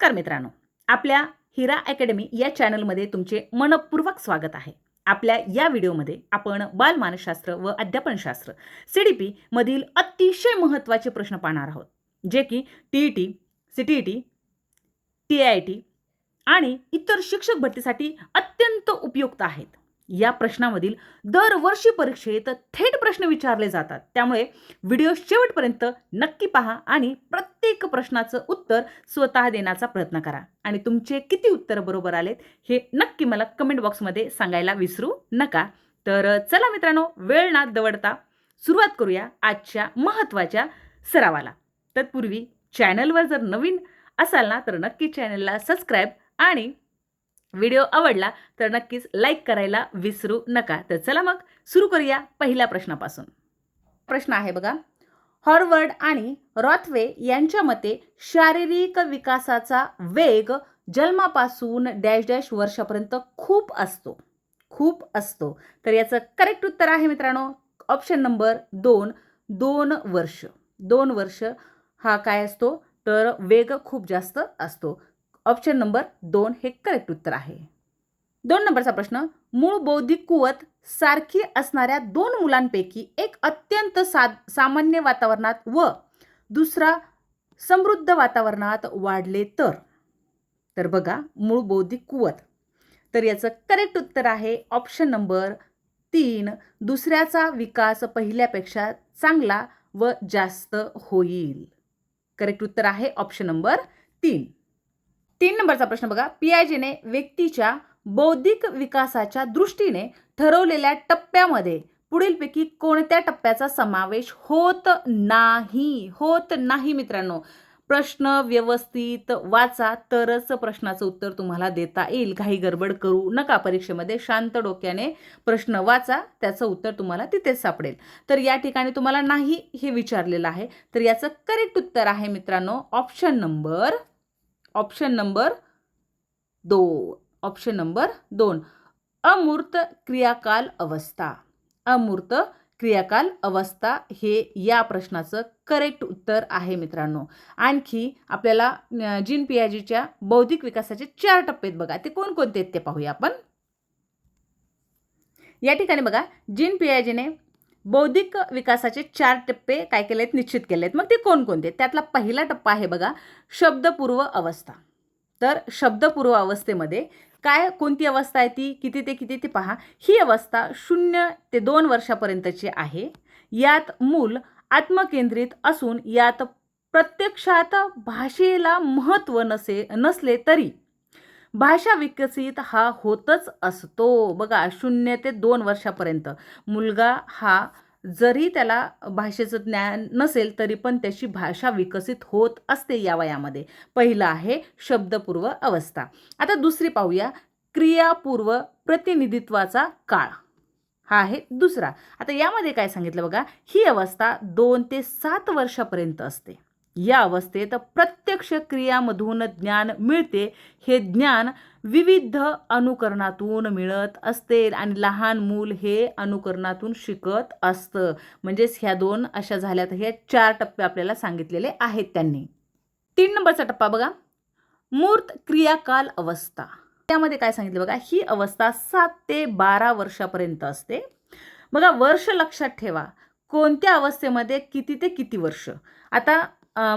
नमस्कार मित्रांनो, आपल्या हिरा अकॅडमी या चॅनलमध्ये तुमचे मनपूर्वक स्वागत आहे. आपल्या या व्हिडिओमध्ये आपण बालमानसशास्त्र व अध्यापनशास्त्र CDP मधील अतिशय महत्त्वाचे प्रश्न पाहणार आहोत, जे की TET, CTET, TIIT आणि इतर शिक्षक भरतीसाठी अत्यंत उपयुक्त आहेत. या प्रश्नामधील दरवर्षी परीक्षेत थेट प्रश्न विचारले जातात. त्यामुळे व्हिडिओ शेवटपर्यंत नक्की पहा आणि प्रत्येक प्रश्नाचं उत्तर स्वतः देण्याचा प्रयत्न करा. आणि तुमचे किती उत्तर बरोबर आलेत हे नक्की मला कमेंट बॉक्समध्ये सांगायला विसरू नका. तर चला मित्रांनो, वेळ ना दवडता सुरुवात करूया आजच्या महत्त्वाच्या सरावाला. तत्पूर्वी चॅनलवर जर नवीन असाल ना तर नक्की चॅनलला सबस्क्राईब आणि व्हिडिओ आवडला तर नक्कीच लाईक करायला विसरू नका. तर चला मग सुरू करूया पहिल्या प्रश्नापासून. प्रश्न आहे बघा, हॉर्वर्ड आणि रॉथवे यांच्या मते शारीरिक विकासाचा वेग जन्मापासून डॅश डॅश वर्षापर्यंत खूप असतो. तर याचं करेक्ट उत्तर आहे मित्रांनो ऑप्शन नंबर 2 वर्ष. 2 वर्ष हा काय असतो तर वेग खूप जास्त असतो. ऑप्शन नंबर 2 हे करेक्ट उत्तर आहे. 2 नंबरचा प्रश्न, मूळ बौद्धिक कुवत सारखी असणाऱ्या 2 मुलांपैकी एक अत्यंत सामान्य वातावरणात व दुसरा समृद्ध वातावरणात वाढले तर बघा, मूळ बौद्धिक कुवत. तर याचं करेक्ट उत्तर आहे ऑप्शन नंबर 3, दुसऱ्याचा विकास पहिल्यापेक्षा चांगला व जास्त होईल. करेक्ट उत्तर आहे ऑप्शन नंबर 3. 3 नंबरचा प्रश्न बघा, पियाजेने व्यक्तीच्या बौद्धिक विकासाच्या दृष्टीने ठरवलेल्या टप्प्यामध्ये पुढीलपैकी कोणत्या टप्प्याचा समावेश होत नाही मित्रांनो. प्रश्न व्यवस्थित वाचा तरच प्रश्नाचं उत्तर तुम्हाला देता येईल. काही गडबड करू नका. परीक्षेमध्ये शांत डोक्याने प्रश्न वाचा, त्याचं उत्तर तुम्हाला तिथेच सापडेल. तर या ठिकाणी तुम्हाला नाही हे विचारलेलं आहे. तर याचं करेक्ट उत्तर आहे मित्रांनो ऑप्शन नंबर 2. ऑप्शन नंबर 2, अमूर्त क्रियाकाल अवस्था हे या प्रश्नाचं करेक्ट उत्तर आहे मित्रांनो. आणखी आपल्याला जीन पियाजेच्या बौद्धिक विकासाचे 4 टप्पे आहेत बघा, ते कोणकोणते आहेत ते पाहूया आपण. या ठिकाणी बघा, जीन पियाजेने बौद्धिक विकासाचे 4 टप्पे काय केलेत, निश्चित केलेत. मग ते कोणकोणते? त्यातला पहिला टप्पा आहे बघा, शब्दपूर्व अवस्था. तर शब्दपूर्व अवस्थेमध्ये कोणती अवस्था आहे ती, किती ते किती ते पहा. ही अवस्था 0 ते 2 वर्षापर्यंतची आहे. यात मूल आत्मकेंद्रित असून यात प्रत्यक्षात भाषेला महत्त्व नसले तरी भाषा विकसित हा होतच असतो. बघा, 0 ते 2 वर्षापर्यंत मुलगा हा जरी त्याला भाषेचं ज्ञान नसेल तरी पण त्याची भाषा विकसित होत असते या वयामध्ये. पहिलं आहे शब्दपूर्व अवस्था. आता दुसरी पाहूया, क्रियापूर्व प्रतिनिधित्वाचा काळ. हा आहे दुसरा. आता यामध्ये काय सांगितलं बघा, ही अवस्था 2 ते 7 वर्षापर्यंत असते. या अवस्थेत प्रत्यक्ष क्रियामधून ज्ञान मिळते. हे ज्ञान विविध अनुकरणातून मिळत असते आणि लहान मूल हे अनुकरणातून शिकत असतं. म्हणजेच ह्या 2 अशा झाल्या. तर हे 4 टप्पे आपल्याला सांगितलेले आहेत त्यांनी. 3 नंबरचा टप्पा बघा, मूर्त क्रियाकाल अवस्था. त्यामध्ये काय सांगितलं बघा, ही अवस्था 7 ते 12 वर्षापर्यंत असते. बघा, वर्ष लक्षात ठेवा, कोणत्या अवस्थेमध्ये किती ते किती वर्ष. आता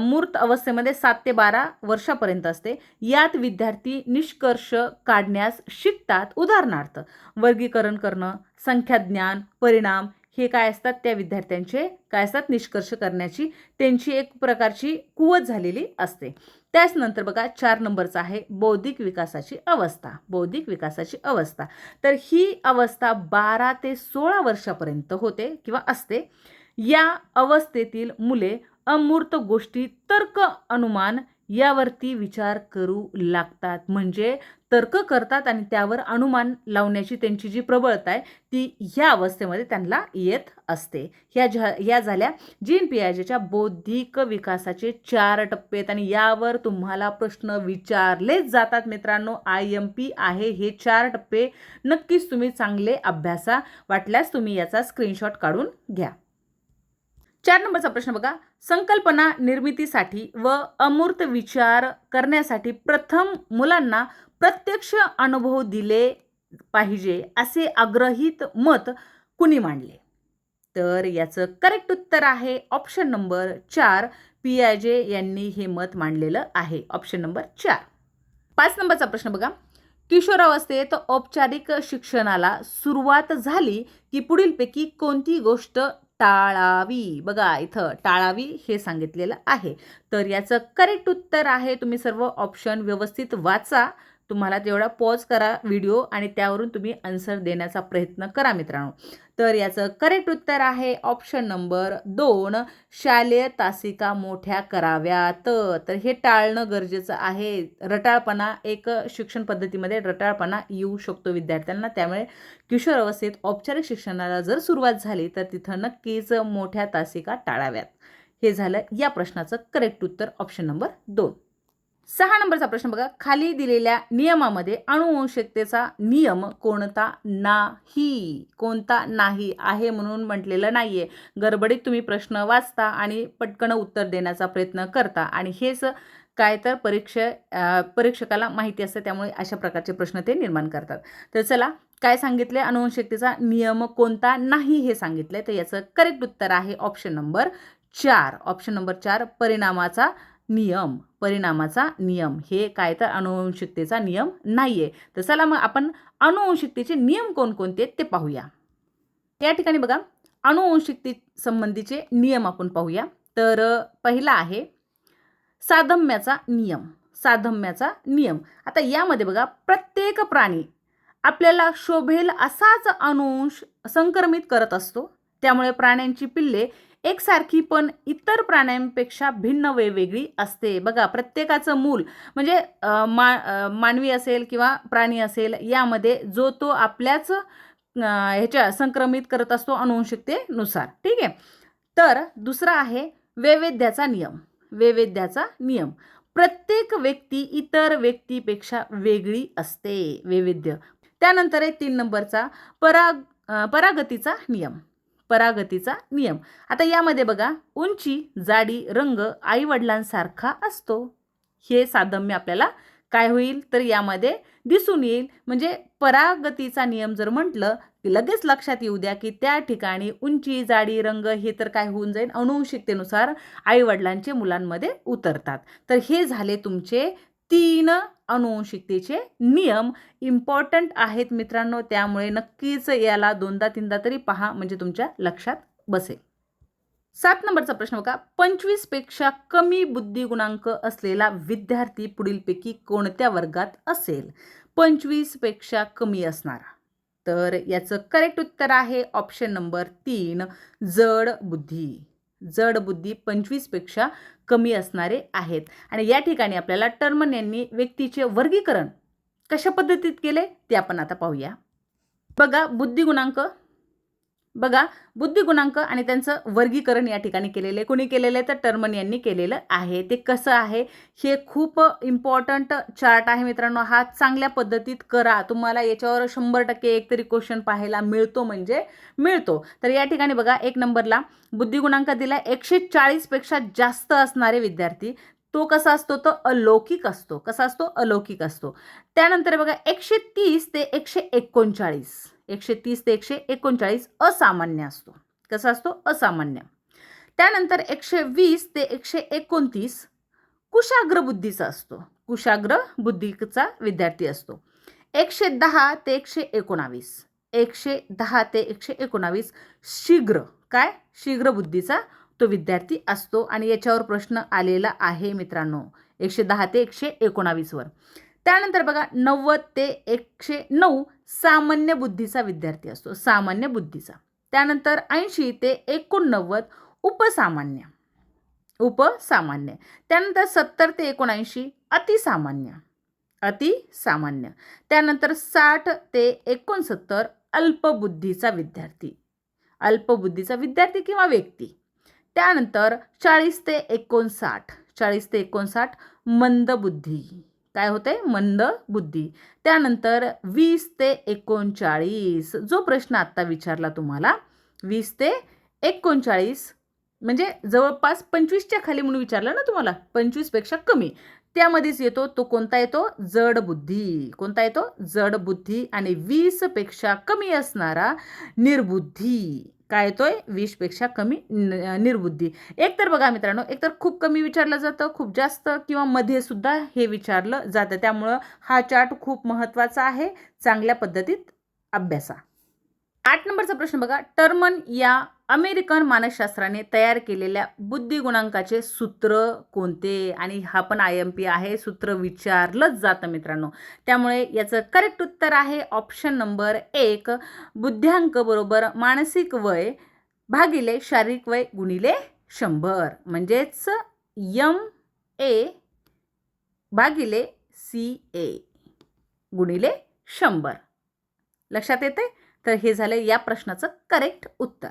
मूर्त अवस्थेमध्ये 7 ते 12 वर्षापर्यंत असते. यात विद्यार्थी निष्कर्ष काढण्यास शिकतात. उदाहरणार्थ वर्गीकरण करणं, संख्याज्ञान, परिणाम हे काय असतात, त्या विद्यार्थ्यांचे काय असतात, निष्कर्ष करण्याची त्यांची एक प्रकारची कुवत झालेली असते. त्याच नंतर बघा 4 नंबरचा आहे बौद्धिक विकासाची अवस्था. तर ही अवस्था 12 ते 16 वर्षापर्यंत होते किंवा असते. या अवस्थेतील मुले अमूर्त गोष्टी, तर्क, अनुमान यावरती विचार करू लागतात. म्हणजे तर्क करतात आणि त्यावर अनुमान लावण्याची त्यांची जी प्रबळता आहे ती ह्या अवस्थेमध्ये त्यांना येत असते. ह्या झाल्या जीन पियाजेच्या बौद्धिक विकासाचे 4 टप्पे आहेत आणि यावर तुम्हाला प्रश्न विचारलेच जातात मित्रांनो. IMP आहे हे 4 टप्पे. नक्कीच तुम्ही चांगले अभ्यासा. वाटल्यास तुम्ही याचा स्क्रीनशॉट काढून घ्या. 4 नंबरचा प्रश्न बघा. संकल्पना निर्मितीसाठी व अमूर्त विचार करण्यासाठी प्रथम मुलांना प्रत्यक्ष अनुभव दिले पाहिजे असे अग्रहित मत कुणी मांडले? तर याचं करेक्ट उत्तर आहे ऑप्शन नंबर 4. पियाजे यांनी हे मत मांडलेलं आहे. Option number 4. 5 नंबरचा प्रश्न बघा. किशोरावस्थेत औपचारिक शिक्षणाला सुरुवात झाली की पुढीलपैकी कोणती गोष्ट टाळावी? बघा इथं टाळावी हे सांगितलेलं आहे. तर याचं करेक्ट उत्तर आहे, तुम्ही सर्व ऑप्शन व्यवस्थित वाचा. तुम्हाला तेवढा पॉज करा व्हिडिओ आणि त्यावरून तुम्ही आन्सर देण्याचा प्रयत्न करा मित्रांनो. तर याचं करेक्ट उत्तर आहे ऑप्शन नंबर 2. शालेय तासिका मोठ्या कराव्यात. तर हे टाळणं गरजेचं आहे. रटाळपणा एक शिक्षण पद्धतीमध्ये रटाळपणा येऊ शकतो विद्यार्थ्यांना. त्यामुळे किशोरावस्थेत औपचारिक शिक्षणाला जर सुरुवात झाली तर तिथं नक्कीच मोठ्या तासिका टाळाव्यात. हे झालं या प्रश्नाचं करेक्ट उत्तर ऑप्शन नंबर 2. 6 नंबरचा प्रश्न बघा. खाली दिलेल्या नियमामध्ये अनुवंशिकतेचा नियम कोणता नाही? कोणता नाही आहे म्हणून म्हटलेलं नाहीये. गडबडीत तुम्ही प्रश्न वाचता आणि पटकन उत्तर देण्याचा प्रयत्न करता आणि हेच काय तर परीक्षकाला माहिती असतं, त्यामुळे अशा प्रकारचे प्रश्न ते निर्माण करतात. तर चला काय सांगितले, अनुवंशिकतेचा नियम कोणता नाही हे सांगितले. तर याचं करेक्ट उत्तर आहे ऑप्शन नंबर 4. ऑप्शन नंबर 4 परिणामाचा नियम. परिणामाचा नियम हे काय तर अनुवंशिकतेचा नियम नाहीये. तर चला मग आपण अनुवंशिकतेचे नियम कोणकोणते ते पाहूया. या ठिकाणी बघा अनुवंशिकते संबंधीचे नियम आपण पाहूया. तर पहिला आहे साधम्याचा नियम. साधम्याचा नियम. आता यामध्ये बघा प्रत्येक प्राणी आपल्याला शोभेल असाच अनुवंश संक्रमित करत असतो. त्यामुळे प्राण्यांची पिल्ले एकसारखी पण इतर प्राण्यांपेक्षा भिन्न वेगवेगळी असते. बघा प्रत्येकाचं मूल म्हणजे मानवी असेल किंवा प्राणी असेल यामध्ये जो तो आपल्याच ह्याच्या संक्रमित करत असतो अनुवंशिकतेनुसार. ठीक आहे. तर दुसरा आहे वैविध्याचा नियम. वैविध्याचा नियम. प्रत्येक व्यक्ती इतर व्यक्तीपेक्षा वेगळी असते. वैविध्य. त्यानंतर आहे 3 नंबरचा परागतीचा नियम. परागतीचा नियम. आता यामध्ये बघा उंची, जाडी, रंग आईवडिलांसारखा असतो. हे साधम्य आपल्याला काय होईल तर यामध्ये दिसून येईल. म्हणजे परागतीचा नियम जर म्हटलं की लगेच लक्षात येऊ द्या की त्या ठिकाणी उंची, जाडी, रंग हे तर काय होऊन जाईल अनुवंशिकतेनुसार आईवडिलांचे मुलांमध्ये उतरतात. तर हे झाले तुमचे 3 अनुवंशिकतेचे नियम. इम्पॉर्टंट आहेत मित्रांनो, त्यामुळे नक्कीच याला 2दा-3दा तरी पहा म्हणजे तुमच्या लक्षात बसेल. 7 नंबरचा प्रश्न बघा. 25 पेक्षा कमी बुद्धिगुणांक असलेला विद्यार्थी पुढीलपैकी कोणत्या वर्गात असेल? 25 पेक्षा कमी असणारा. तर याचं करेक्ट उत्तर आहे ऑप्शन नंबर 3 जड बुद्धी. जड बुद्धी 25 पेक्षा कमी असणारे आहेत. आणि या ठिकाणी आपल्याला टर्मन यांनी व्यक्तीचे वर्गीकरण कशा पद्धतीत केले ते आपण आता पाहूया. बघा बुद्धिगुणांक आणि त्यांचं वर्गीकरण या ठिकाणी केलेलं आहे. कोणी केलेलं आहे तर टर्मन यांनी केलेलं आहे. ते कसं आहे हे खूप इम्पॉर्टंट चार्ट आहे मित्रांनो. हा चांगल्या पद्धतीत करा. तुम्हाला याच्यावर 100% एक तरी क्वेश्चन पाहायला मिळतो म्हणजे मिळतो. तर या ठिकाणी बघा 1 नंबरला बुद्धिगुणांक दिला 140 पेक्षा जास्त असणारे विद्यार्थी. तो कसा असतो तो अलौकिक असतो. कसा असतो अलौकिक असतो. त्यानंतर बघा 130 ते 139 130 ते 139 असामान्य असतो. कसा असतो असामान्य. त्यानंतर 120 ते 129 कुशाग्र बुद्धीचा असतो. कुशाग्र बुद्धीचा विद्यार्थी असतो. 110 ते 119 110 ते 119 शीघ्र बुद्धीचा तो विद्यार्थी असतो. आणि याच्यावर प्रश्न आलेला आहे मित्रांनो 110 ते 119 वर. त्यानंतर बघा 90 ते 109 सामान्य बुद्धीचा विद्यार्थी असतो. सामान्य बुद्धीचा. त्यानंतर 80 ते 89 उपसामान्य. त्यानंतर 70 ते 79 अतिसामान्य. त्यानंतर 60 ते 69 अल्पबुद्धीचा विद्यार्थी. अल्पबुद्धीचा विद्यार्थी किंवा व्यक्ती. त्यानंतर 40 ते 59 मंदबुद्धी. काय होते मंदबुद्धी. त्यानंतर 20 ते 39 जो प्रश्न आता विचारला तुम्हाला 20 ते 39 म्हणजे जवळपास 25च्या खाली म्हणून विचारलं ना तुम्हाला, 25पेक्षा कमी, त्यामध्येच येतो. तो कोणता येतो? जड बुद्धी. कोणता येतो? जड बुद्धी. आणि 20पेक्षा कमी असणारा निर्बुद्धी. काय येतोय? 20पेक्षा कमी निर्बुद्धी. एकतर बघा मित्रांनो, एकतर खूप कमी विचारलं जातं, खूप जास्त किंवा मध्ये सुद्धा हे विचारलं जातं. त्यामुळं हा चार्ट खूप महत्त्वाचा आहे. चांगल्या पद्धतीत अभ्यासा. 8 नंबरचा प्रश्न बघा. टर्मन या अमेरिकन मानसशास्त्राने तयार केलेल्या बुद्धिगुणांकाचे सूत्र कोणते? आणि हा पण IMP आहे, सूत्र विचारलंच जातं मित्रांनो. त्यामुळे याचं करेक्ट उत्तर आहे ऑप्शन नंबर 1. बुद्ध्यांक बरोबर मानसिक वय भागिले शारीरिक वय गुणिले 100. म्हणजेच MA भागिले CA गुणिले 100. लक्षात येते? तर हे झालं या प्रश्नाचं करेक्ट उत्तर.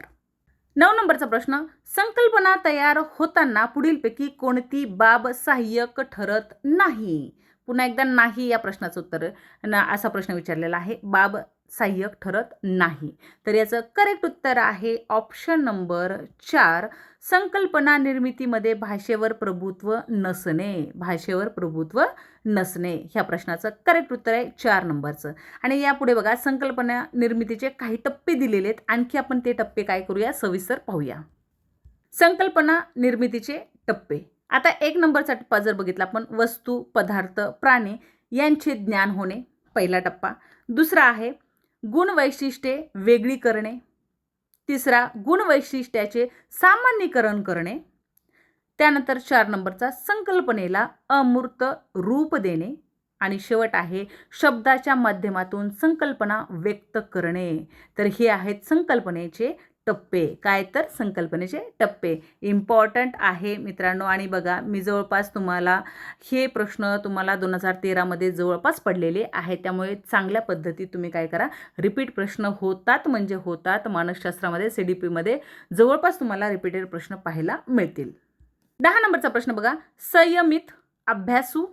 9 नंबरचा प्रश्न. संकल्पना तयार होताना पुढीलपैकी कोणती बाब सहाय्यक ठरत नाही? पुन्हा एकदा नाही या प्रश्नाचं उत्तर असा प्रश्न विचारलेला आहे. बाब सहाय्यक ठरत नाही. तर याचं करेक्ट उत्तर आहे ऑप्शन नंबर 4. संकल्पना निर्मितीमध्ये भाषेवर प्रभुत्व नसणे. भाषेवर प्रभुत्व नसणे ह्या प्रश्नाचं करेक्ट उत्तर आहे 4 नंबरचं. आणि यापुढे बघा, संकल्पना निर्मितीचे काही टप्पे दिलेले आहेत. आणखी आपण ते टप्पे काय करूया सविस्तर पाहूया. संकल्पना निर्मितीचे टप्पे. आता 1 नंबरचा टप्पा जर बघितला आपण, वस्तू, पदार्थ, प्राणी यांचे ज्ञान होणे, पहिला टप्पा. दुसरा आहे गुण वैशिष्ट्ये वेगळी करणे. तिसरा गुण वैशिष्ट्याचे सामान्यीकरण करणे. त्यानंतर 4 नंबरचा संकल्पनेला अमूर्त रूप देणे. आणि शेवट आहे शब्दाच्या माध्यमातून संकल्पना व्यक्त करणे. तर हे आहेत संकल्पनेचे टप्पे. काय तर संकल्पनेचे टप्पे. इम्पॉर्टंट आहे मित्रांनो. आणि बघा, मी जवळपास तुम्हाला हे प्रश्न तुम्हाला 2013मध्ये जवळपास पडलेले आहेत. त्यामुळे चांगल्या पद्धतीत तुम्ही काय करा, रिपीट प्रश्न होतात म्हणजे होतात. मानसशास्त्रामध्ये CDPमध्ये जवळपास तुम्हाला रिपीटेड प्रश्न पाहायला मिळतील. 10 नंबरचा प्रश्न बघा. संयमित, अभ्यासू,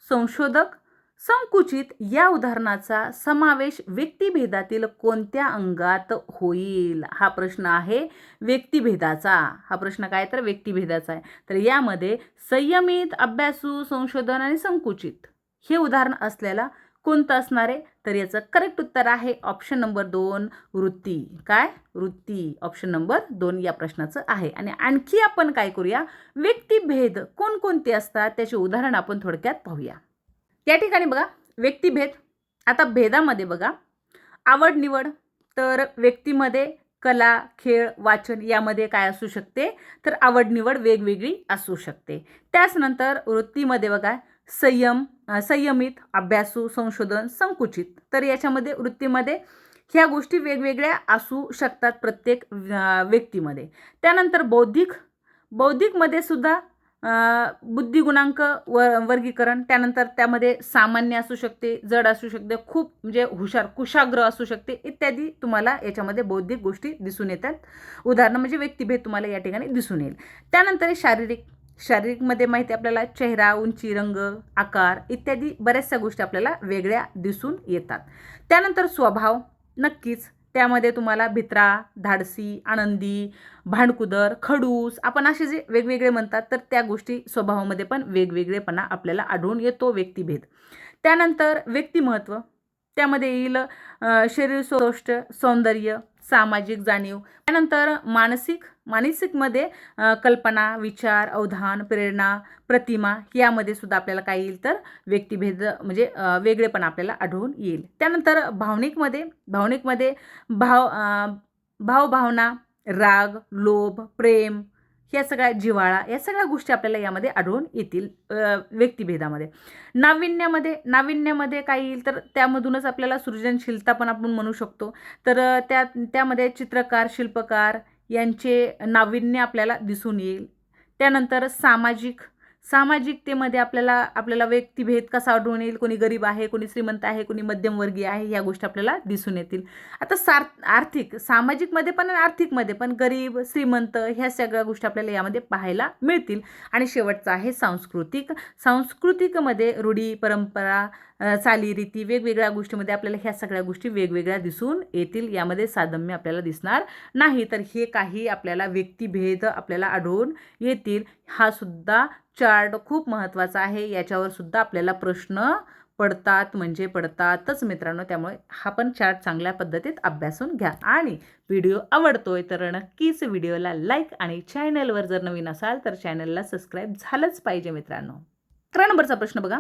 संशोधक, संकुचित या उदाहरणाचा समावेश व्यक्तिभेदातील कोणत्या अंगात होईल? हा प्रश्न आहे व्यक्तिभेदाचा. हा प्रश्न काय तर व्यक्तिभेदाचा आहे. तर यामध्ये संयमित, अभ्यासू, संशोधन आणि संकुचित हे उदाहरण असलेला कोणतं असणार आहे? तर याचं करेक्ट उत्तर आहे ऑप्शन नंबर 2. वृत्ती. काय? वृत्ती. ऑप्शन नंबर 2 या प्रश्नाचं आहे. आणि आणखी आपण काय करूया, व्यक्तिभेद कोणकोणते असतात त्याचे उदाहरण आपण थोडक्यात पाहूया. या ठिकाणी बघा, व्यक्तिभेद. आता भेदामध्ये बघा, आवड निवड. तर व्यक्तीमध्ये कला, खेळ, वाचन यामध्ये काय असू शकते? तर आवड निवड वेगवेगळी असू शकते. त्याच नंतर वृत्तीमध्ये बघा, संयमित, अभ्यासू, संशोधन, संकुचित. तर याच्यामध्ये वृत्तीमध्ये ह्या गोष्टी वेगवेगळ्या असू शकतात प्रत्येक व्यक्तीमध्ये. त्यानंतर बौद्धिकमध्ये सुद्धा बुद्धिगुणांक वर्गीकरण. त्यानंतर त्यामध्ये सामान्य असू शकते, जड असू शकते, खूप म्हणजे हुशार, कुशाग्र असू शकते इत्यादी. तुम्हाला याच्यामध्ये बौद्धिक गोष्टी दिसून येतात. उदाहरणं म्हणजे व्यक्तिभेद तुम्हाला या ठिकाणी दिसून येईल. त्यानंतर शारीरिकमध्ये माहिती आपल्याला चेहरा, उंची, रंग, आकार इत्यादी बऱ्याचशा गोष्टी आपल्याला वेगळ्या दिसून येतात. त्यानंतर स्वभाव. नक्कीच त्यामध्ये तुम्हाला भित्रा, धाडसी, आनंदी, भांडकुदर, खडूस आपण असे जे वेगवेगळे म्हणतात, तर त्या गोष्टी स्वभावामध्ये पण वेगवेगळेपणा आपल्याला आढळून येतो व्यक्तिभेद. त्यानंतर व्यक्तिमत्व. त्यामध्ये येईल शरीरसौष्ठ, सौंदर्य, सामाजिक जाणीव. त्यानंतर मानसिकमध्ये कल्पना, विचार, अवधान, प्रेरणा, प्रतिमा यामध्ये सुद्धा आपल्याला काय येईल तर व्यक्तिभेद म्हणजे वेगळेपणा आपल्याला आढळून येईल. त्यानंतर भावनिकमध्ये भावभावना, राग, लोभ, प्रेम, ह्या सगळ्या जिव्हाळा, या सगळ्या गोष्टी आपल्याला यामध्ये आढळून येतील व्यक्तिभेदामध्ये. नाविन्यामध्ये काय येईल तर त्यामधूनच आपल्याला सृजनशीलता पण आपण म्हणू शकतो. तर त्यामध्ये चित्रकार, शिल्पकार यांचे नाविन्य आपल्याला दिसून येईल. त्यानंतर सामाजिकतेमध्ये आपल्याला व्यक्तिभेद कसा आढळून येईल. कोणी गरीब आहे, कोणी श्रीमंत आहे, कोणी मध्यमवर्गीय आहे, ह्या गोष्टी आपल्याला दिसून येतील. आता आर्थिक, सामाजिकमध्ये पण आणि आर्थिकमध्ये पण गरीब, श्रीमंत ह्या सगळ्या गोष्टी आपल्याला यामध्ये पाहायला मिळतील. आणि शेवटचा आहे सांस्कृतिकमध्ये रूढी, परंपरा, चालीरीती वेगवेगळ्या गोष्टीमध्ये आपल्याला ह्या सगळ्या गोष्टी वेगवेगळ्या दिसून येतील. यामध्ये साधम्य आपल्याला दिसणार नाही. तर हे काही आपल्याला व्यक्तिभेद आपल्याला आढळून येतील. हा सुद्धा चार्ट खूप महत्त्वाचा आहे. याच्यावर सुद्धा आपल्याला प्रश्न पडतात म्हणजे पडतातच मित्रांनो. त्यामुळे हा पण चार्ट चांगल्या पद्धतीत अभ्यासून घ्या. आणि व्हिडिओ आवडतोय तर नक्कीच व्हिडिओला लाईक आणि चॅनलवर जर नवीन असाल तर चॅनलला सबस्क्राईब झालंच पाहिजे मित्रांनो. 11 नंबरचा प्रश्न बघा.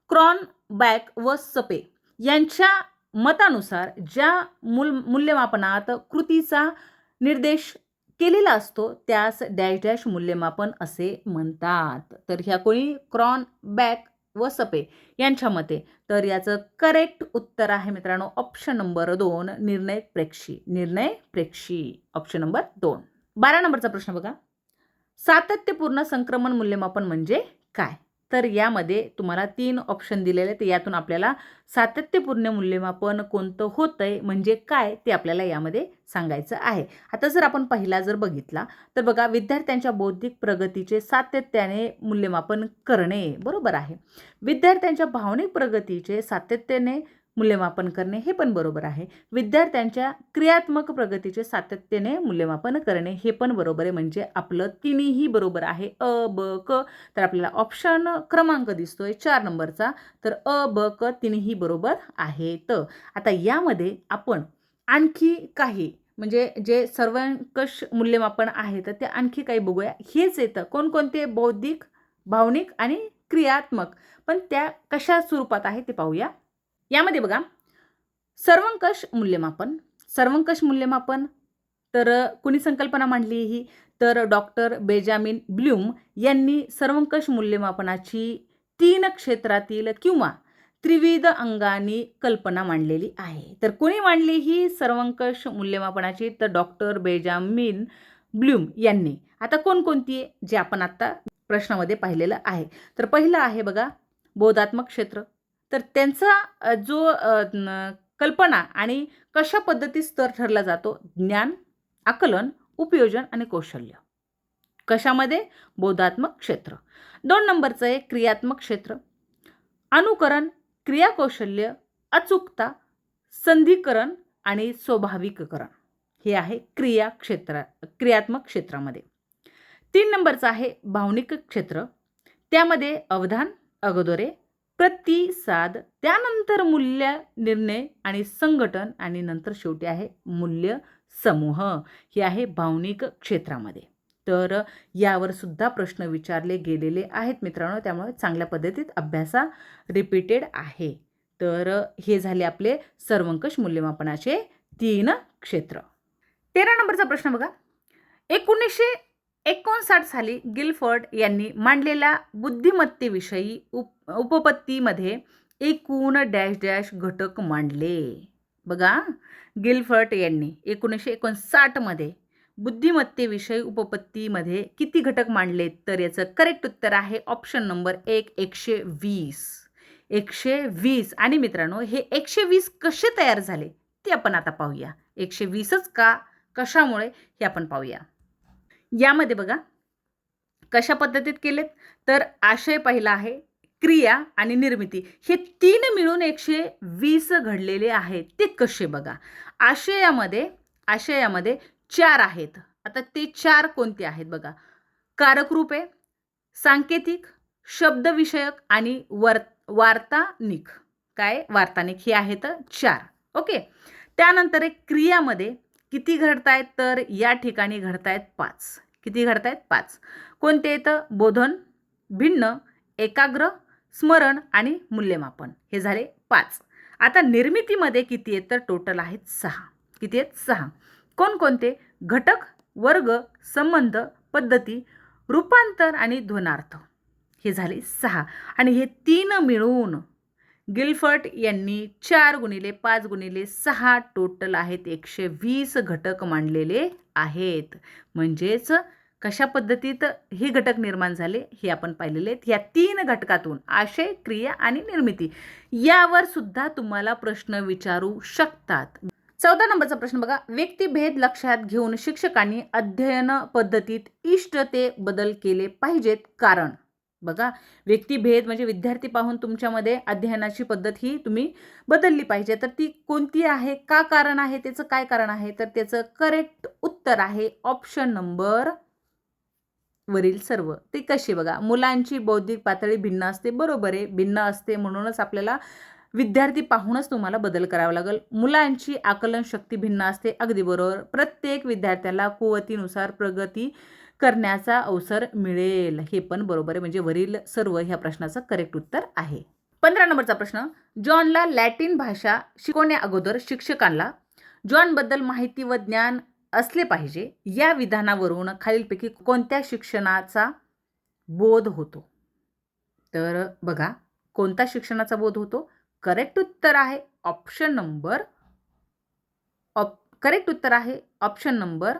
क्रॉनबॅक व सपे यांच्या मतानुसार ज्या मूल्यमापनात कृतीचा निर्देश केलेला असतो त्यास डॅश डॅश मूल्यमापन असे म्हणतात. तर ह्या कोणी क्रॉनबॅक व सपे यांच्या मते. तर याचं करेक्ट उत्तर आहे मित्रांनो ऑप्शन नंबर 2 निर्णय प्रेक्षी. निर्णय प्रेक्षी ऑप्शन नंबर 2. 12 नंबरचा प्रश्न बघा. सातत्यपूर्ण संक्रमण मूल्यमापन म्हणजे काय? तर यामध्ये तुम्हाला 3 ऑप्शन दिलेले आहेत. यातून आपल्याला सातत्यपूर्ण मूल्यमापन कोणतं होतंय म्हणजे काय ते आपल्याला यामध्ये सांगायचं आहे. आता जर आपण पहिला जर बघितला तर बघा, विद्यार्थ्यांच्या बौद्धिक प्रगतीचे सातत्याने मूल्यमापन करणे बरोबर आहे. विद्यार्थ्यांच्या भावनिक प्रगतीचे सातत्याने मूल्यमापन करणे हे पण बरोबर आहे. विद्यार्थ्यांच्या क्रियात्मक प्रगतीचे सातत्याने मूल्यमापन करणे हे पण बरोबर आहे. म्हणजे आपलं तिन्हीही बरोबर आहे. अ ब क. तर आपल्याला ऑप्शन क्रमांक दिसतोय 4 नंबरचा. तर अ ब क तिन्हीही बरोबर आहेत. आता यामध्ये आपण आणखी काही म्हणजे जे सर्वंकष मूल्यमापन आहे तर ते आणखी काही बघूया. हेच येतं कोणकोणते बौद्धिक, भावनिक आणि क्रियात्मक, पण त्या कशा स्वरूपात आहे ते पाहूया. यामध्ये बघा, सर्वंकष मूल्यमापन. सर्वंकष मूल्यमापन तर कुणी संकल्पना मांडली ही? तर डॉक्टर बेंजामिन ब्लूम यांनी सर्वंकष मूल्यमापनाची 3 क्षेत्रातील किंवा त्रिविध अंगांनी कल्पना मांडलेली आहे. तर कोणी मांडली ही सर्वंकष मूल्यमापनाची? तर डॉक्टर बेंजामिन ब्लूम यांनी. आता कोणकोणती आहे जे आपण आता प्रश्नामध्ये पाहिलेलं आहे. तर पहिलं आहे बघा बोधात्मक क्षेत्र. तर त्यांचा जो कल्पना आणि कशा पद्धतीत स्तर ठरला जातो? ज्ञान, आकलन, उपयोजन आणि कौशल्य. कशामध्ये? बोधात्मक क्षेत्र. 2 नंबरचं आहे क्रियात्मक क्षेत्र. अनुकरण, क्रियाकौशल्य, अचूकता, संधिकरण आणि स्वाभाविककरण हे आहे क्रियात्मक क्षेत्रामध्ये. 3 नंबरचं आहे भावनिक क्षेत्र. त्यामध्ये अवधान, अगोदरे, प्रतिसाद, त्यानंतर मूल्य निर्णय आणि संघटन आणि नंतर शेवटी आहे मूल्य समूह. हे आहे भावनिक क्षेत्रामध्ये. तर यावर सुद्धा प्रश्न विचारले गेलेले आहेत मित्रांनो. त्यामुळे चांगल्या पद्धतीत अभ्यासा. रिपीटेड आहे. तर हे झाले आपले सर्वंकष मूल्यमापनाचे 3 क्षेत्र. 13 नंबरचा प्रश्न बघा. 1959 साली गिलफर्ड यांनी मांडलेल्या बुद्धिमत्तेविषयी उपपत्तीमध्ये एकूण डॅश डॅश घटक मांडले. बघा, गिलफर्ड यांनी 1959 मध्ये बुद्धिमत्तेविषयी उपपत्तीमध्ये किती घटक मांडले? तर याचं करेक्ट उत्तर आहे ऑप्शन नंबर 1 120. 120. आणि मित्रांनो हे 120 कसे तयार झाले ते आपण आता पाहूया. 120च का, कशामुळे हे आपण पाहूया. यामध्ये बघा कशा पद्धतीत केलेत. तर आशय पहिला आहे, क्रिया आणि निर्मिती हे 3 मिळून 120 घडलेले आहेत. ते कसे बघा. आशयामध्ये 4 आहेत. आता ते 4 कोणते आहेत बघा. कारक रूपे, सांकेतिक, शब्दविषयक आणि वार्तानिक. काय? वार्तानिक हे आहेत 4. ओके. त्यानंतर एक क्रियामध्ये किती घडतायत? तर या ठिकाणी घडतायत 5. किती घडतायत? 5. कोणते येतं? बोधन, भिन्न, एकाग्र, स्मरण आणि मूल्यमापन. हे झाले 5. आता निर्मितीमध्ये किती आहेत? तर टोटल आहेत 6. किती आहेत? 6. कोणकोणते? घटक, वर्ग, संबंध, पद्धती, रूपांतर आणि ध्वनार्थ. हे झाले 6. आणि हे 3 मिळून गिलफर्ड यांनी 4 गुणिले 5 गुणिले 6 टोटल आहेत 120 घटक मांडलेले आहेत. म्हणजेच कशा पद्धतीत हे घटक निर्माण झाले हे आपण पाहिलेले आहेत. या 3 घटकातून आशय, क्रिया आणि निर्मिती यावर सुद्धा तुम्हाला प्रश्न विचारू शकतात. 14 नंबरचा प्रश्न बघा. व्यक्तिभेद लक्षात घेऊन शिक्षकांनी अध्ययन पद्धतीत इष्ट ते बदल केले पाहिजेत. कारण बघा, व्यक्तिभेद म्हणजे विद्यार्थी पाहून तुमच्यामध्ये अध्ययनाची पद्धत ही तुम्ही बदलली पाहिजे. तर ती कोणती आहे, का कारण आहे, त्याचं काय कारण आहे, तर त्याचं करेक्ट उत्तर आहे ऑप्शन नंबर वरील सर्व. ते कसे बघा, मुलांची बौद्धिक पातळी भिन्न असते. बरोबर आहे, भिन्न असते म्हणूनच आपल्याला विद्यार्थी पाहूनच तुम्हाला बदल करावा लागेल. मुलांची आकलन शक्ती भिन्न असते. अगदी बरोबर. प्रत्येक विद्यार्थ्याला कुवतीनुसार प्रगती करण्याचा अवसर मिळेल. हे पण बरोबर आहे. म्हणजे वरील सर्व ह्या प्रश्नाचं करेक्ट उत्तर आहे. 15 नंबरचा प्रश्न, जॉनला लॅटिन भाषा शिकवण्या अगोदर शिक्षकांना जॉनबद्दल माहिती व ज्ञान असले पाहिजे. या विधानावरून खालीलपैकी कोणत्या शिक्षणाचा बोध होतो? तर बघा, कोणत्या शिक्षणाचा बोध होतो? करेक्ट उत्तर आहे ऑप्शन नंबर करेक्ट उत्तर आहे ऑप्शन नंबर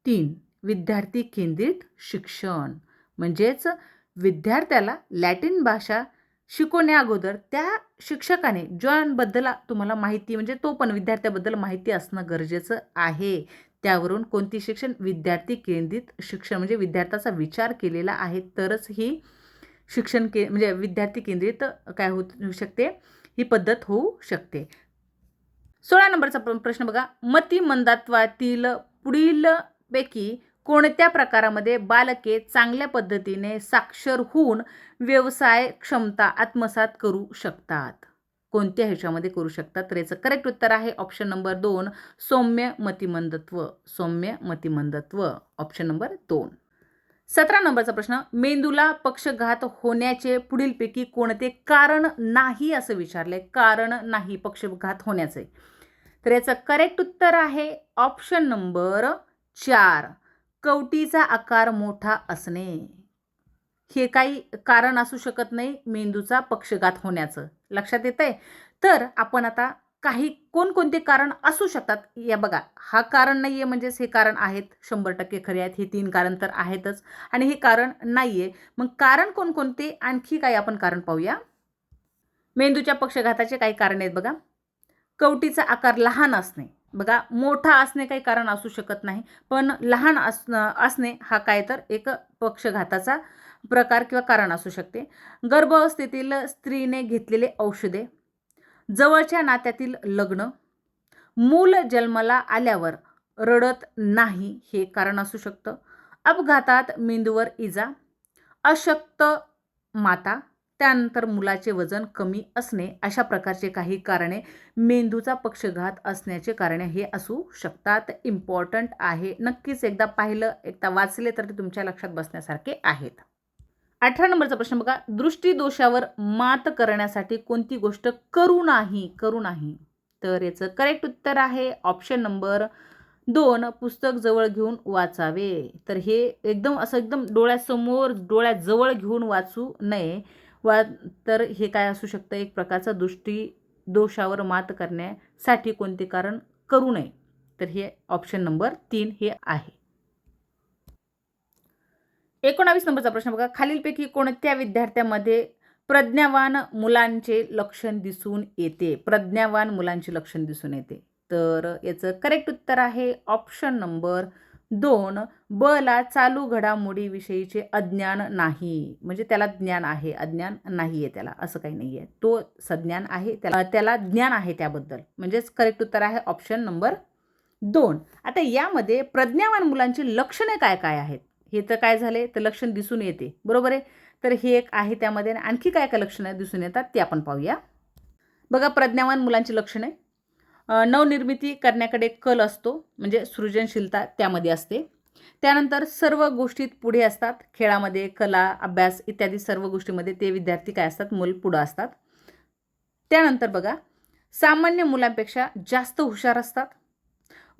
3, विद्यार्थी केंद्रित शिक्षण. म्हणजेच विद्यार्थ्याला लॅटिन भाषा शिकवण्या अगोदर त्या शिक्षकाने जॉनबद्दल तुम्हाला माहिती, म्हणजे तो पण विद्यार्थ्याबद्दल माहिती असणं गरजेचं आहे. त्यावरून कोणती शिक्षण? विद्यार्थी केंद्रित शिक्षण, म्हणजे विद्यार्थ्याचा विचार केलेला आहे तरच ही शिक्षण म्हणजे विद्यार्थी केंद्रित काय होऊ शकते, ही पद्धत होऊ शकते. 16 नंबरचा प्रश्न बघा, मतिमंदत्वातील पुढील पैकी कोणत्या प्रकारामध्ये बालके चांगल्या पद्धतीने साक्षर होऊन व्यवसाय क्षमता आत्मसात करू शकतात? कोणत्या ह्याच्यामध्ये करू शकतात? तर याचं करेक्ट उत्तर आहे ऑप्शन नंबर 2, सौम्य मतिमंदत्व. सौम्य मतिमंदत्व, ऑप्शन नंबर 2. 17 नंबरचा प्रश्न, मेंदूला पक्षघात होण्याचे पुढीलपैकी कोणते कारण नाही असं विचारलंय. कारण नाही पक्षघात होण्याचे. तर याचं करेक्ट उत्तर आहे ऑप्शन नंबर 4, कवटीचा आकार मोठा असणे. हे काही कारण असू शकत नाही मेंदूचा पक्षघात होण्याचं. लक्षात येतंय? तर आपण आता काही कोणकोणते कारण असू शकतात या बघा. हा कारण नाहीये म्हणजेच हे कारण आहेत, 100% खरे आहेत. हे 3 कारण तर आहेतच आणि हे कारण नाहीये. मग कारण कोणकोणते, आणखी काही आपण कारण पाहूया. मेंदूच्या पक्षघाताचे काही कारण आहेत बघा. कवटीचा आकार लहान असणे. बघा, मोठा असणे काही कारण असू शकत नाही, पण लहान असणे हा काय तर एक पक्षघाताचा प्रकार किंवा कारण असू शकते. गर्भावस्थेतील स्त्रीने घेतलेले औषधे, जवळच्या नात्यातील लग्न, मूल जन्माला आल्यावर रडत नाही हे कारण असू शकतं. अपघातात मेंदूवर इजा, अशक्त माता, त्यानंतर मुलाचे वजन कमी असणे, अशा प्रकारचे काही कारणे मेंदूचा पक्षघात असण्याचे कारणे हे असू शकतात. इम्पॉर्टंट आहे. नक्कीच एकदा पाहिलं, एकदा वाचले तर ते तुमच्या लक्षात बसण्यासारखे आहेत. 18 नंबरचा प्रश्न बघा, दृष्टीदोषावर मात करण्यासाठी कोणती गोष्ट करू नाही? तर याचं करेक्ट उत्तर आहे ऑप्शन नंबर 2, पुस्तक जवळ घेऊन वाचावे. तर हे एकदम डोळ्यासमोर डोळ्याजवळ घेऊन वाचू नये. तर हे काय असू शकतं, एक प्रकारचं दृष्टीदोषावर मात करण्यासाठी कोणते कारण करू नये. तर हे ऑप्शन नंबर 3 हे आहे. 19 नंबरचा प्रश्न बघा, खालीलपैकी कोणत्या विद्यार्थ्यामध्ये प्रज्ञावान मुलांचे लक्षण दिसून येते? प्रज्ञावान मुलांचे लक्षण दिसून येते. तर याचं करेक्ट उत्तर आहे ऑप्शन नंबर 2, ब ला चालू घडामोडीविषयीचे अज्ञान नाही. म्हणजे त्याला ज्ञान आहे, अज्ञान नाही आहे त्याला, असं काही नाही आहे. तो सज्ञान आहे, त्याला ज्ञान आहे त्याबद्दल. म्हणजेच करेक्ट उत्तर आहे ऑप्शन नंबर 2. आता यामध्ये प्रज्ञावान मुलांची लक्षणे काय काय आहेत? हे तर काय झाले, तर लक्षण दिसून येते. बरोबर आहे. तर हे एक आहे त्यामध्ये. आणखी काय काय लक्षणं दिसून येतात ते आपण पाहूया. बघा, प्रज्ञावान मुलांची लक्षणे, नवनिर्मिती करण्याकडे कल असतो, म्हणजे सृजनशीलता त्यामध्ये असते. त्यानंतर सर्व गोष्टीत पुढे असतात. खेळामध्ये, कला, अभ्यास इत्यादी सर्व गोष्टीमध्ये ते विद्यार्थी काय असतात, मूल पुढे असतात. त्यानंतर बघा, सामान्य मुलांपेक्षा जास्त हुशार असतात.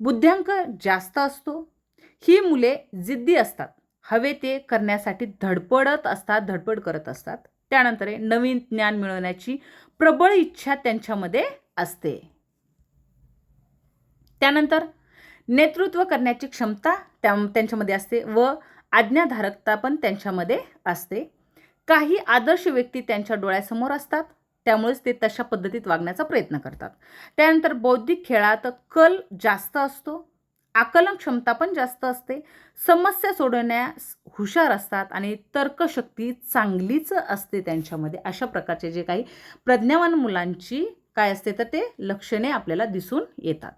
बुद्ध्यांक जास्त असतो. ही मुले जिद्दी असतात. हवे ते करण्यासाठी धडपड करत असतात. त्यानंतर नवीन ज्ञान मिळवण्याची प्रबळ इच्छा त्यांच्यामध्ये असते. त्यानंतर नेतृत्व करण्याची क्षमता त्यांच्यामध्ये असते व आज्ञाधारकता पण त्यांच्यामध्ये असते. काही आदर्श व्यक्ती त्यांच्या डोळ्यासमोर असतात, त्यामुळेच ते तशा पद्धतीत वागण्याचा प्रयत्न करतात. त्यानंतर बौद्धिक खेळात कल जास्त असतो. आकलन क्षमता पण जास्त असते, समस्या सोडवण्यास हुशार असतात आणि तर्कशक्ती चांगलीच असते त्यांच्यामध्ये. अशा प्रकारचे जे काही प्रज्ञावान मुलांची काय असते तर ते लक्षणे आपल्याला दिसून येतात.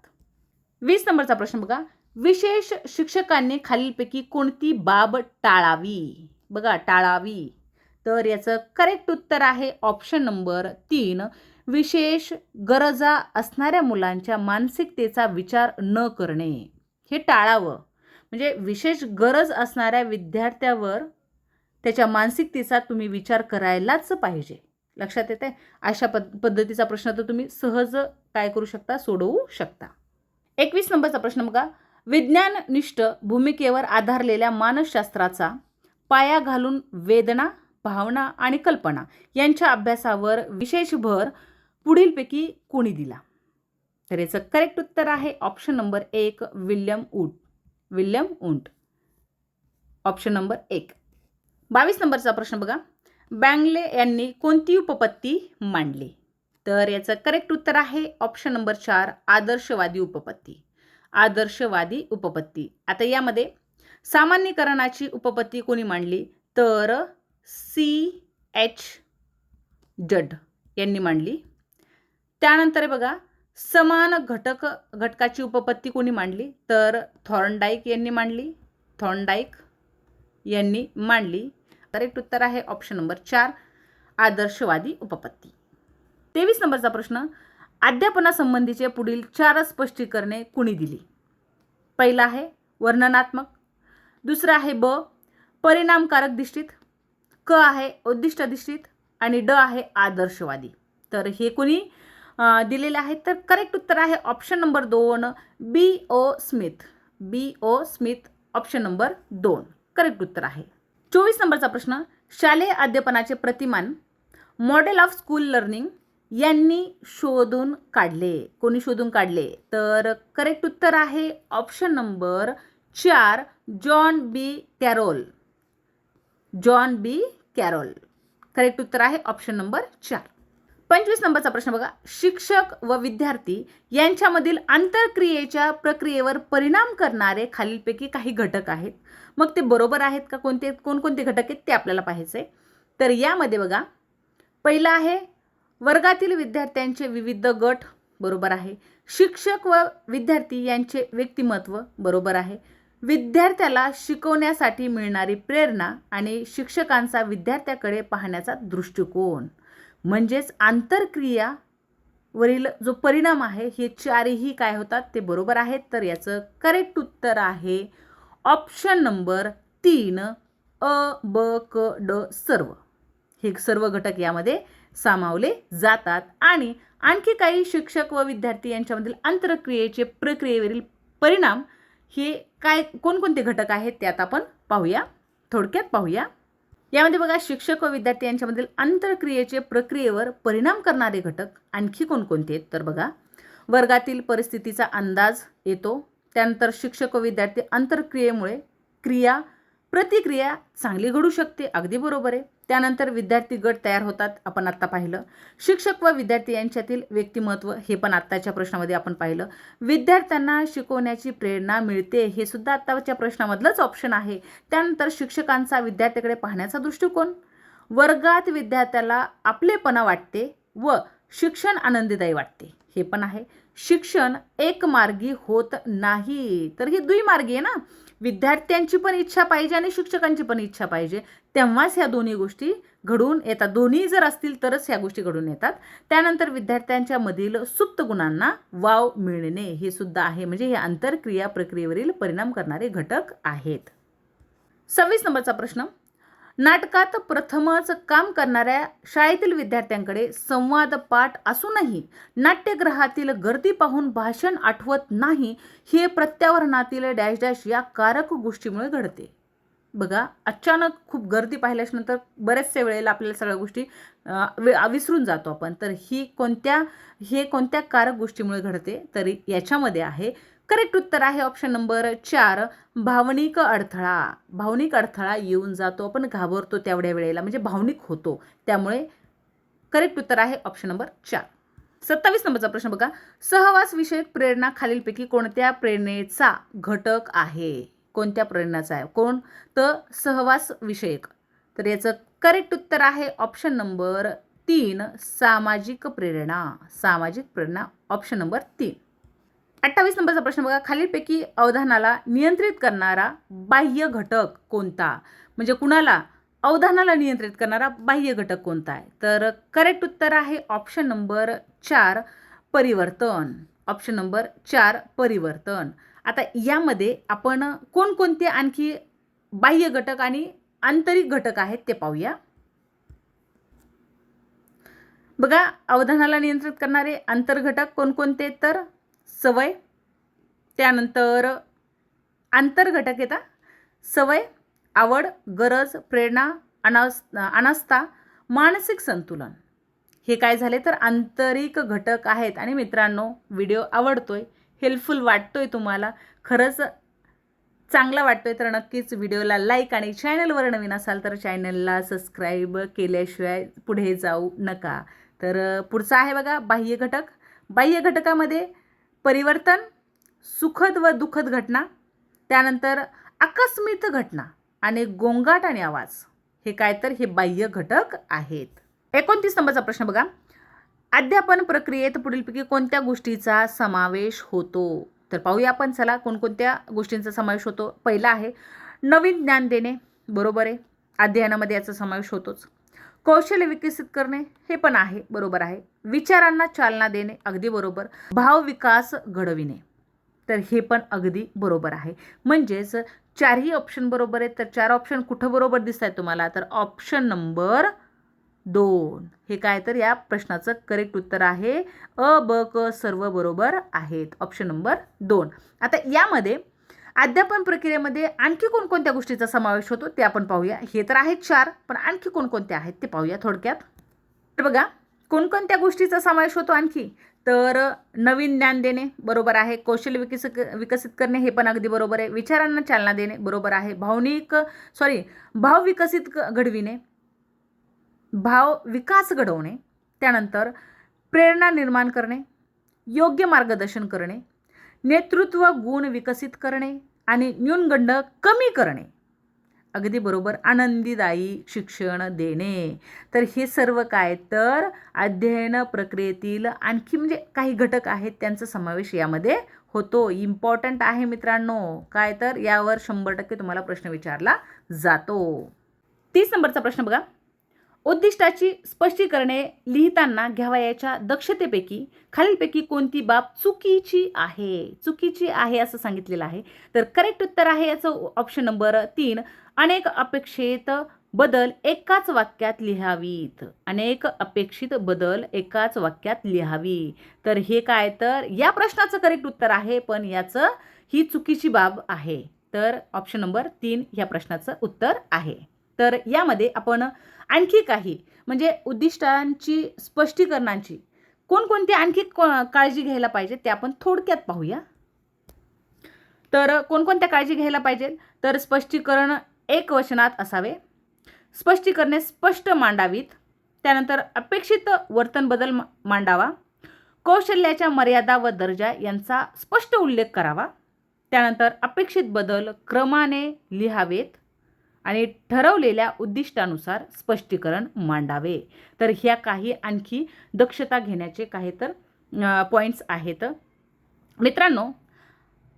20 नंबरचा प्रश्न बघा. विशेष शिक्षकांनी खालीलपैकी कोणती बाब टाळावी? बघा, टाळावी. तर याचं करेक्ट उत्तर आहे ऑप्शन नंबर 3, विशेष गरजा असणाऱ्या मुलांच्या मानसिकतेचा विचार न करणे. हे टाळावं. म्हणजे विशेष गरज असणाऱ्या विद्यार्थ्यावर त्याच्या मानसिकतेचा तुम्ही विचार करायलाच पाहिजे. लक्षात येते? अशा पद्धतीचा प्रश्न तर तुम्ही सहज काय करू शकता, सोडवू शकता. 21 नंबरचा प्रश्न बघा. विज्ञाननिष्ठ भूमिकेवर आधारलेल्या मानसशास्त्राचा पाया घालून वेदना, भावना आणि कल्पना यांच्या अभ्यासावर विशेष भर पुढीलपैकी कोणी दिला? तर याचं करेक्ट उत्तर आहे option number 1, William Wundt. Option number 1. 22 नंबरचा प्रश्न बघा. बँगले यांनी कोणती उपपत्ती मांडली? तर याचं करेक्ट उत्तर आहे ऑप्शन नंबर 4, आदर्शवादी उपपत्ती. आता यामध्ये सामान्यीकरणाची उपपत्ती कोणी मांडली? तर C.H. जड यांनी मांडली. त्यानंतर बघा, समान घटकाची उपपत्ती कोणी मांडली? तर थॉर्नडाईक यांनी मांडली. करेक्ट उत्तर आहे ऑप्शन नंबर 4, आदर्शवादी उपपत्ती. 23 नंबरचा प्रश्न. अध्यापनासंबंधीचे पुढील 4 स्पष्टीकरणे कुणी दिली? पहिला आहे वर्णनात्मक, दुसरा आहे ब, परिणामकारक दिष्टीत, क आहे उद्दिष्टदिष्टीत आणि ड आहे आदर्शवादी. तर हे कोणी दिलेले आहेत? तर करेक्ट उत्तर आहे option number 2, B.O. Smith. Option number 2 correct उत्तर आहे. 24 नंबरचा प्रश्न. शालेय अध्यापनाचे प्रतिमान मॉडेल ऑफ स्कूल लर्निंग यांनी शोधून काढले. कोणी शोधून काढले? तर करेक्ट उत्तर आहे ऑप्शन नंबर 4, जॉन बी कॅरोल. करेक्ट उत्तर आहे ऑप्शन नंबर 4. 25 नंबरचा प्रश्न बघा. शिक्षक व विद्यार्थी यांच्यामधील आंतरक्रियेच्या प्रक्रियेवर परिणाम करणारे खालीलपैकी काही घटक आहेत. मग ते बरोबर आहेत का? कोणकोणते घटक आहेत ते आपल्याला पाहायचे. तर यामध्ये बघा, पहिलं आहे वर्गातील विद्यार्थ्यांचे विविध गट, बरोबर आहे. शिक्षक व विद्यार्थी यांचे व्यक्तिमत्व, बरोबर आहे. विद्यार्थ्याला शिकवण्यासाठी मिळणारी प्रेरणा आणि शिक्षकांचा विद्यार्थ्याकडे पाहण्याचा दृष्टिकोन, म्हणजेच आंतरक्रियावरील जो परिणाम आहे, हे 4ही काय होतात ते बरोबर आहेत. तर याचं करेक्ट उत्तर आहे ऑप्शन नंबर 3, अ, ब, क, ड सर्व. हे सर्व घटक यामध्ये सामावले जातात. आणि आणखी काही शिक्षक व विद्यार्थी यांच्यामधील आंतरक्रियेचे प्रक्रियेवरील परिणाम हे काय, कोणकोणते घटक आहेत ते आता आपण पाहूया, थोडक्यात पाहूया. यामध्ये बघा, शिक्षक व विद्यार्थी यांच्यामधील आंतरक्रियेचे प्रक्रियेवर परिणाम करणारे घटक आणखी कोणकोणते आहेत? तर बघा, वर्गातील परिस्थितीचा अंदाज येतो. त्यानंतर शिक्षक व विद्यार्थी आंतरक्रियेमुळे प्रतिक्रिया चांगली घडू शकते, अगदी बरोबर आहे. त्यानंतर विद्यार्थी गट तयार होतात, आपण आत्ता पाहिलं. शिक्षक व विद्यार्थी यांच्यातील व्यक्तिमत्व, हे पण आत्ताच्या प्रश्नामध्ये आपण पाहिलं. विद्यार्थ्यांना शिकवण्याची प्रेरणा मिळते, हे सुद्धा आत्ताच्या प्रश्नामधलंच ऑप्शन आहे. त्यानंतर शिक्षकांचा विद्यार्थ्याकडे पाहण्याचा दृष्टिकोन, वर्गात विद्यार्थ्याला आपलेपणा वाटते व शिक्षण आनंददायी वाटते, हे पण आहे. शिक्षण एकमार्गी होत नाही, तर ही द्विमार्गी आहे ना. विद्यार्थ्यांची पण इच्छा पाहिजे आणि शिक्षकांची पण इच्छा पाहिजे, तेव्हाच ह्या दोन्ही गोष्टी घडून येतात. दोन्ही जर असतील तरच ह्या गोष्टी घडून येतात. त्यानंतर विद्यार्थ्यांच्या मधील सुप्त गुणांना वाव मिळणे, हे सुद्धा आहे. म्हणजे हे आंतरक्रिया प्रक्रियेवरील परिणाम करणारे घटक आहेत. 26 नंबरचा प्रश्न. नाटकात प्रथमच काम करणाऱ्या शाळेतील विद्यार्थ्यांकडे संवाद पाठ असूनही नाट्यगृहातील गर्दी पाहून भाषण आठवत नाही, हे प्रत्यावरणातील डॅश डॅश या कारक गोष्टीमुळे घडते. बघा, अचानक खूप गर्दी पाहिल्यानंतर बऱ्याचशा वेळेला आपल्याला सगळ्या गोष्टी विसरून जातो आपण. तर कोणत्या कारक गोष्टीमुळे घडते? तर याच्यामध्ये आहे, करेक्ट उत्तर आहे ऑप्शन नंबर 4, भावनिक अडथळा येऊन जातो. आपण घाबरतो तेवढ्या वेळेला, म्हणजे भावनिक होतो, त्यामुळे करेक्ट उत्तर आहे ऑप्शन नंबर 4. 27 नंबरचा प्रश्न बघा. सहवास विषयक प्रेरणा खालीलपैकी कोणत्या प्रेरणेचा घटक आहे? कोणत्या प्रेरणाचा आहे? कोणतं सहवास विषयक? तर याचं करेक्ट उत्तर आहे ऑप्शन नंबर 3 सामाजिक प्रेरणा. सामाजिक प्रेरणा ऑप्शन नंबर 3. 28 नंबरचा प्रश्न बघा. खालीलपैकी अवधानाला नियंत्रित करणारा बाह्य घटक कोणता? म्हणजे कुणाला अवधानाला नियंत्रित करणारा बाह्य घटक कोणता आहे? तर करेक्ट उत्तर आहे ऑप्शन नंबर 4 परिवर्तन. ऑप्शन नंबर 4 परिवर्तन. आता यामध्ये आपण कोणकोणते आणखी बाह्य घटक आणि आंतरिक घटक आहेत ते पाहूया. बघा, अवधानाला नियंत्रित करणारे अंतर्घटक कोणकोणते? तर सवय, त्यानंतर आंतरघटक येतात सवय, आवड, गरज, प्रेरणा, अनास्था, मानसिक संतुलन. हे काय झाले तर आंतरिक घटक आहेत. आणि मित्रांनो, व्हिडिओ आवडतोय, हेल्पफुल वाटतोय तुम्हाला, खरंच चांगला वाटतोय तर नक्कीच व्हिडिओला लाईक आणि चॅनलवर नवीन असाल तर चॅनलला सबस्क्राईब केल्याशिवाय पुढे जाऊ नका. तर पुढचा आहे बघा बाह्य घटक. बाह्य घटकामध्ये परिवर्तन, सुखद व दुःखद घटना, त्यानंतर आकस्मिक घटना आणि गोंगाट आणि आवाज. हे काय तर हे बाह्य घटक आहेत. 29 नंबरचा प्रश्न बघा. अध्यापन प्रक्रियेत पुढीलपैकी कोणत्या गोष्टीचा समावेश होतो? तर पाहूया आपण. चला, कोणकोणत्या गोष्टींचा समावेश होतो. पहिला आहे नवीन ज्ञान देणे. बरोबर आहे, अध्ययनामध्ये याचा समावेश होतोच. कौशल्य विकसित करणे, हे पण आहे, बरोबर आहे. विचारांना चालना देणे, अगदी बरोबर. भाव विकास घडविणे, तर हे पण अगदी बरोबर आहे. म्हणजेच 4ही ऑप्शन बरोबर आहेत. तर 4 ऑप्शन कुठं बरोबर दिसत आहेत तुम्हाला? तर ऑप्शन नंबर 2 हे काय तर या प्रश्नाचं करेक्ट उत्तर आहे. अ, ब, क सर्व बरोबर आहेत. Option number 2. आता यामध्ये अध्यापन प्रक्रियेमध्ये आणखी कोणकोणत्या गोष्टीचा समावेश होतो ते आपण पाहूया. हे तर आहेत 4, पण आणखी कोणकोणत्या आहेत ते पाहूया थोडक्यात. तर बघा, कोणकोणत्या गोष्टीचा समावेश होतो आणखी? तर नवीन ज्ञान देणे, बरोबर आहे. कौशल्य विकसित करणे, हे पण अगदी बरोबर आहे. विचारांना चालना देणे, बरोबर आहे. भाव विकसित घडविणे, भाव विकास घडवणे, त्यानंतर प्रेरणा निर्माण करणे, योग्य मार्गदर्शन करणे, नेतृत्व गुण विकसित करणे आणि न्यूनगंड कमी करणे, अगदी बरोबर. आनंदीदायी शिक्षण देणे. तर हे सर्व काय तर अध्ययन प्रक्रियेतील आणखी म्हणजे काही घटक आहेत त्यांचा समावेश यामध्ये होतो. इम्पॉर्टंट आहे मित्रांनो. काय तर यावर 100% तुम्हाला प्रश्न विचारला जातो. 30 नंबरचा प्रश्न बघा. उद्दिष्टाची स्पष्टीकरणे लिहिताना घ्यावयाच्या दक्षतेपैकी खालीलपैकी कोणती बाब चुकीची आहे? चुकीची आहे असं सांगितलेलं आहे. तर करेक्ट उत्तर आहे याचं ऑप्शन नंबर 3 अनेक अपेक्षित बदल एकाच वाक्यात लिहावीत. अनेक अपेक्षित बदल एकाच वाक्यात लिहावी. तर हे काय तर या प्रश्नाचं करेक्ट उत्तर आहे, पण याचं ही चुकीची बाब आहे. तर ऑप्शन नंबर 3 या प्रश्नाचं उत्तर आहे. तर यामध्ये आपण आणखी काही म्हणजे उद्दिष्टांची स्पष्टीकरणांची कोणकोणती आणखी काळजी घ्यायला पाहिजे ते आपण थोडक्यात पाहूया. तर कोणकोणत्या काळजी घ्यायला पाहिजे? तर स्पष्टीकरण एकवचनात असावे, स्पष्टीकरणे स्पष्ट मांडावीत, त्यानंतर अपेक्षित वर्तन बदल मांडावा, कौशल्याच्या मर्यादा व दर्जा यांचा स्पष्ट उल्लेख करावा, त्यानंतर अपेक्षित बदल क्रमाने लिहावेत आणि ठरवलेल्या उद्दिष्टानुसार स्पष्टीकरण मांडावे. तर ह्या काही आणखी दक्षता घेण्याचे काही तर पॉईंट्स आहेत. मित्रांनो,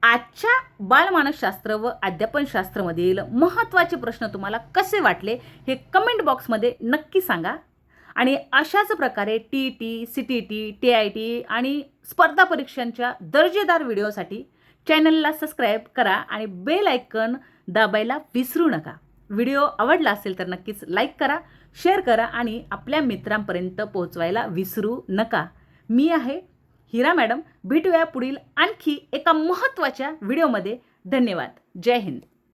आजच्या बालमानसशास्त्र व अध्यापनशास्त्रमधील महत्त्वाचे प्रश्न तुम्हाला कसे वाटले हे कमेंट बॉक्समध्ये नक्की सांगा. आणि अशाच प्रकारे TET, CTET, TIT आणि स्पर्धा परीक्षांच्या दर्जेदार व्हिडिओसाठी चॅनलला सबस्क्राईब करा आणि बेल आयकॉन दाबायला विसरू नका. व्हिडिओ आवडला असेल तर नक्कीच लाईक करा, शेअर करा आणि आपल्या मित्रांपर्यंत पोहोचवायला विसरू नका. मी आहे हिरा मॅडम. भेटूया पुढील आणखी एका महत्त्वाच्या व्हिडिओमध्ये. धन्यवाद. जय हिंद.